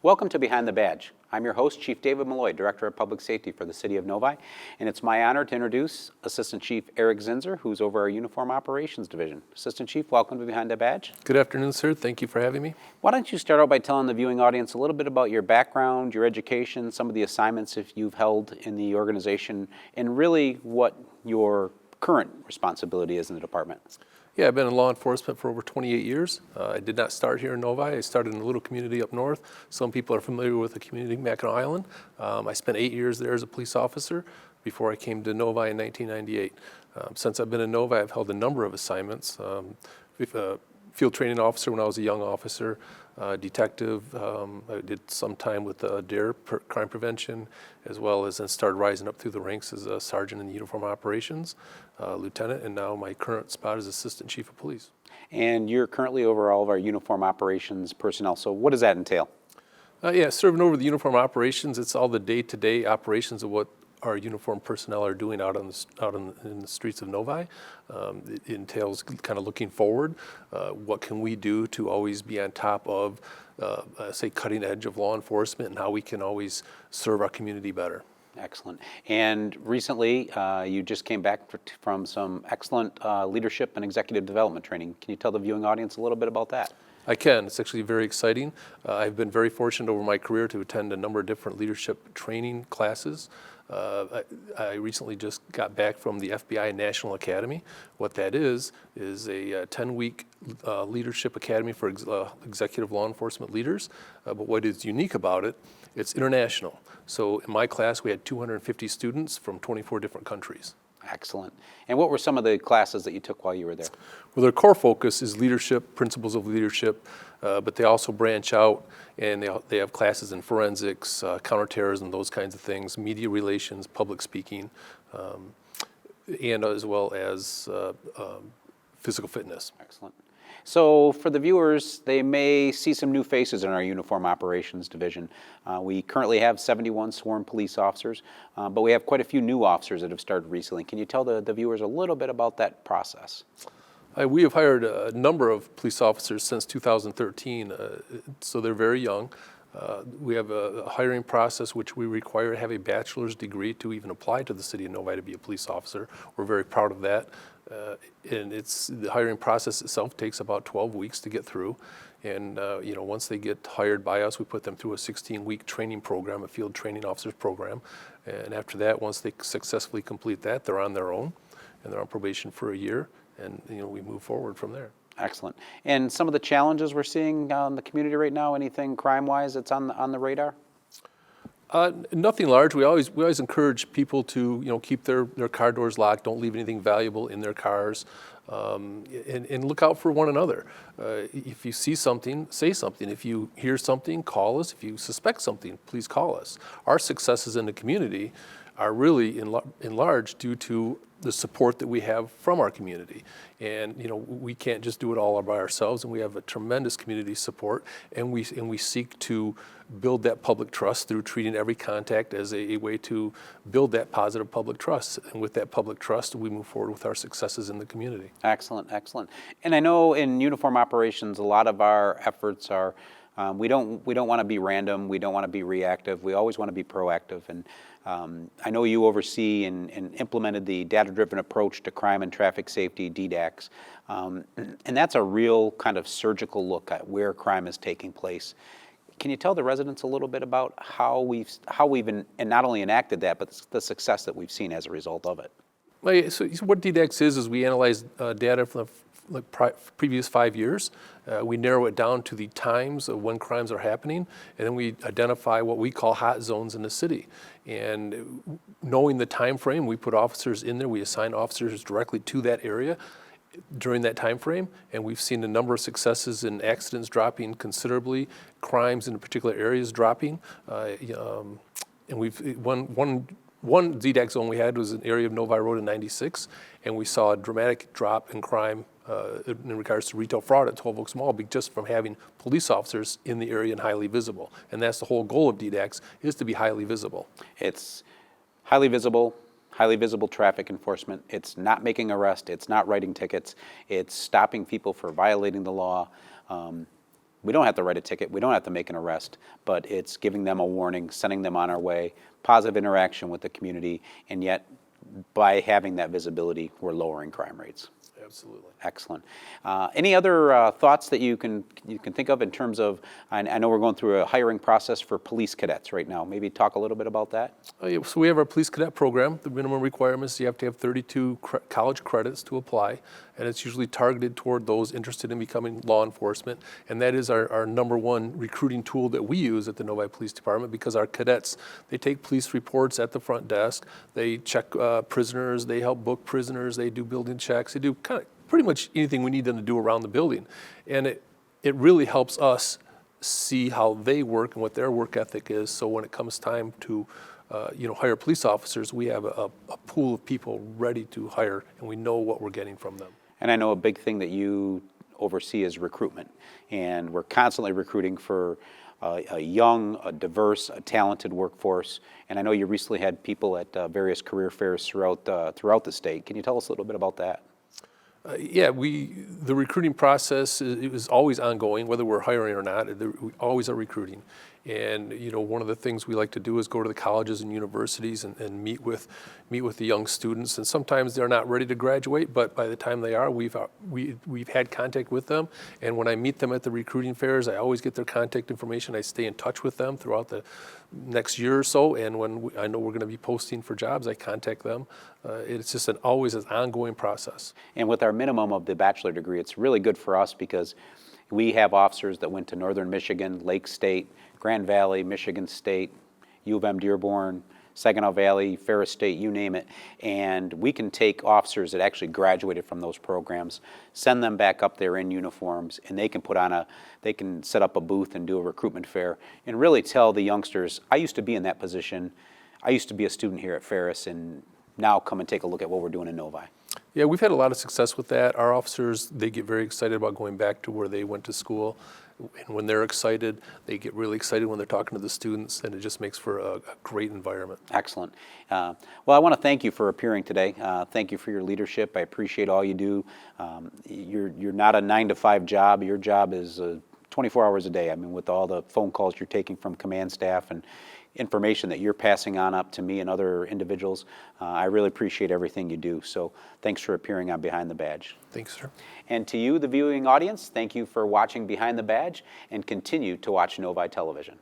Welcome to Behind the Badge. I'm your host, Chief David Molloy, Director of Public Safety for the City of Novi, and it's my honor to introduce Assistant Chief Erick Zinser, who's over our Uniform Operations Division. Assistant Chief, welcome to Behind the Badge. Good afternoon, sir. Thank you for having me. Why don't you start out by telling the viewing audience a little bit about your background, your education, some of the assignments if you've held in the organization, and really what your current responsibility is in the department. Yeah, I've been in law enforcement for over 28 years. I did not start here in Novi. I started in a little community up north. Some people are familiar with the community Mackinac Island. I spent 8 years there as a police officer before I came to Novi in 1998. Since I've been in Novi, I've held a number of assignments. Field training officer when I was a young officer, detective. I did some time with DARE, crime prevention, as well as then started rising up through the ranks as a sergeant in the uniform operations, lieutenant, and now my current spot is assistant chief of police. And you're currently over all of our uniform operations personnel, so what does that entail? Yeah, serving over the uniform operations, it's all the day-to-day operations of what our uniform personnel are doing out in the streets of Novi. It entails kind of looking forward. What can we do to always be on top of, say, cutting edge of law enforcement and how we can always serve our community better. Excellent. And recently, you just came back from some excellent leadership and executive development training. Can you tell the viewing audience a little bit about that? I can. It's actually very exciting. I've been very fortunate over my career to attend a number of different leadership training classes. I recently just got back from the FBI National Academy. What that is a 10-week leadership academy for executive law enforcement leaders. But what is unique about it, it's international. So in my class, we had 250 students from 24 different countries. Excellent. And what were some of the classes that you took while you were there? Well, their core focus is leadership, principles of leadership, but they also branch out and they have classes in forensics, counterterrorism, those kinds of things, media relations, public speaking, and as well as physical fitness. Excellent. So for the viewers, they may see some new faces in our Uniform Operations Division. We currently have 71 sworn police officers, but we have quite a few new officers that have started recently. Can you tell the viewers a little bit about that process? We have hired a number of police officers since 2013, so they're very young. We have a hiring process which we require to have a bachelor's degree to even apply to the city of Novi to be a police officer. We're very proud of that. And the hiring process itself takes about 12 weeks to get through. And once they get hired by us, we put them through a 16-week training program, a field training officers program. And after that, once they successfully complete that, they're on their own, and they're on probation for a year. And we move forward from there. Excellent. And some of the challenges we're seeing in the community right now, anything crime-wise that's on the radar? Nothing large. We always encourage people to keep their car doors locked. Don't leave anything valuable in their cars, and look out for one another. If you see something, say something. If you hear something, call us. If you suspect something, please call us. Our successes in the community are really in large due to the support that we have from our community. And we can't just do it all by ourselves, and we have a tremendous community support, and we seek to build that public trust through treating every contact as a way to build that positive public trust. And with that public trust, we move forward with our successes in the community. Excellent, excellent. And I know in uniform operations, a lot of our efforts are we don't want to be random. We don't want to be reactive. We always want to be proactive. And I know you oversee and implemented the data-driven approach to crime and traffic safety, DDACS. And that's a real kind of surgical look at where crime is taking place. Can you tell the residents a little bit about how we've and not only enacted that, but the success that we've seen as a result of it? Well, so what DDACS is we analyze data from the previous 5 years. We narrow it down to the times of when crimes are happening, and then we identify what we call hot zones in the city. And knowing the time frame, we put officers in there. We assign officers directly to that area during that time frame, and we've seen a number of successes in accidents dropping considerably, crimes in particular areas dropping, and we've one ZDAC zone we had was an area of Novi Road in 96, and we saw a dramatic drop in crime in regards to retail fraud at 12 Oaks Mall just from having police officers in the area and highly visible. And that's the whole goal of DDACS, is to be highly visible. It's highly visible traffic enforcement. It's not making arrests. It's not writing tickets. It's stopping people for violating the law. We don't have to write a ticket. We don't have to make an arrest, but it's giving them a warning, sending them on our way, positive interaction with the community, and yet by having that visibility, we're lowering crime rates. Absolutely. Excellent. Any other thoughts that you can think of in terms of, I know we're going through a hiring process for police cadets right now. Maybe talk a little bit about that? Yeah, so we have our police cadet program. The minimum requirements, you have to have 32 college credits to apply, and it's usually targeted toward those interested in becoming law enforcement. And that is our number one recruiting tool that we use at the Novi Police Department, because our cadets, they take police reports at the front desk, they check prisoners, they help book prisoners, they do building checks, they do kind of pretty much anything we need them to do around the building. And it really helps us see how they work and what their work ethic is. So when it comes time to hire police officers, we have a pool of people ready to hire, and we know what we're getting from them. And I know a big thing that you oversee is recruitment. And we're constantly recruiting for a young, a diverse, a talented workforce. And I know you recently had people at various career fairs throughout the state. Can you tell us a little bit about that? Yeah, the recruiting process is always ongoing, whether we're hiring or not. We always are recruiting. And one of the things we like to do is go to the colleges and universities and meet with the young students. And sometimes they're not ready to graduate, but by the time they are, we've had contact with them. And when I meet them at the recruiting fairs, I always get their contact information. I stay in touch with them throughout the next year or so. And when I know we're going to be posting for jobs, I contact them. It's just always an ongoing process. And with our minimum of the bachelor degree, it's really good for us because we have officers that went to Northern Michigan, Lake State, Grand Valley, Michigan State, U of M Dearborn, Saginaw Valley, Ferris State, you name it. And we can take officers that actually graduated from those programs, send them back up there in uniforms, and they can set up a booth and do a recruitment fair and really tell the youngsters, I used to be in that position. I used to be a student here at Ferris, and now come and take a look at what we're doing in Novi. Yeah, we've had a lot of success with that. Our officers, they get very excited about going back to where they went to school. And when they're excited, they get really excited when they're talking to the students, and it just makes for a great environment. Excellent. Well, I want to thank you for appearing today. Thank you for your leadership. I appreciate all you do. You're not a 9-to-5 job. Your job is 24 hours a day. I mean, with all the phone calls you're taking from command staff and information that you're passing on up to me and other individuals, I really appreciate everything you do. So thanks for appearing on Behind the Badge. Thanks, sir. And to you, the viewing audience, thank you for watching Behind the Badge, and continue to watch Novi Television.